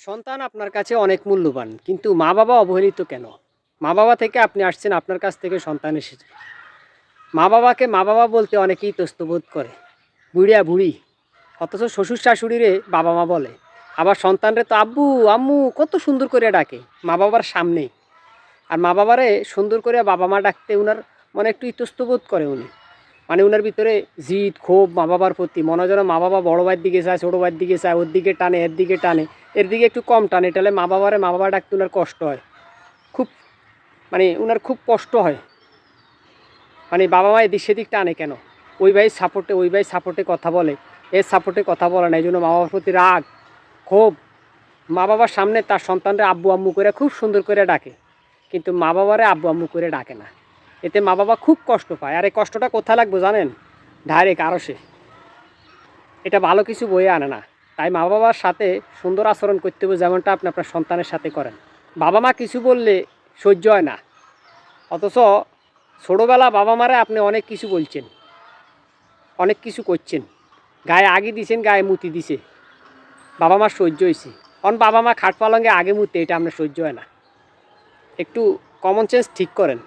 সন্তান আপনার কাছে অনেক মূল্যবান, কিন্তু মা বাবা অবহেলিত কেন? মা বাবা থেকে আপনি আসছেন, আপনার কাছ থেকে সন্তান এসেছে। মা বাবাকে মা বাবা বলতে অনেকেই ইতস্তত করে, বুড়িয়া বুড়ি, অথচ শ্বশুর শাশুড়িরে বাবা মা বলে। আবার সন্তানরে তো আব্বু আম্মু কত সুন্দর করে ডাকে মা বাবার সামনেই। আর মা বাবারে সুন্দর করে বাবা মা ডাকতে উনার মনে একটু ইতস্তত করে উনি। মানে উনার ভিতরে জিদ ক্ষোভ মা বাবার প্রতি, মনে হয় যেন মা বাবা বড় ভাইয়ের দিকে চায়, ছোটো ভাইয়ের দিকে চায়, ওর দিকে টানে, এর দিকে টানে, এর দিকে একটু কম টানে, তাহলে মা বাবারে মা বাবা ডাকতে উনার কষ্ট হয় খুব। মানে উনার খুব কষ্ট হয়। মানে বাবা মা এদিক সেদিক টানে কেন? ওই ভাই সাপোর্টে কথা বলে, এর সাপোর্টে কথা বলে না, এই জন্য মা বাবার প্রতি রাগ ক্ষোভ। মা বাবার সামনে তার সন্তানরা আব্বু আম্মু করে খুব সুন্দর করে ডাকে, কিন্তু মা বাবারে আব্বু আম্মু করে ডাকে না। এতে মা বাবা খুব কষ্ট পায়। আর এই কষ্টটা কোথায় লাগবে জানেন? ডাইরেক্ট আরশে। এটা ভালো কিছু বয়ে আনে না। তাই মা বাবার সাথে সুন্দর আচরণ করতে হবে, যেমনটা আপনি আপনার সন্তানের সাথে করেন। বাবা মা কিছু বললে সহ্য হয় না, অথচ ছোটোবেলা বাবা মারে আপনি অনেক কিছু বলছেন, অনেক কিছু করছেন, গায়ে আগে দিছেন, গায়ে মুতি দিছে, বাবা মার সহ্য হয়েছে। কারণ বাবা মা খাট পালঙ্গে আগে মুতে, এটা আপনার সহ্য হয় না। একটু কমন সেন্স ঠিক করেন।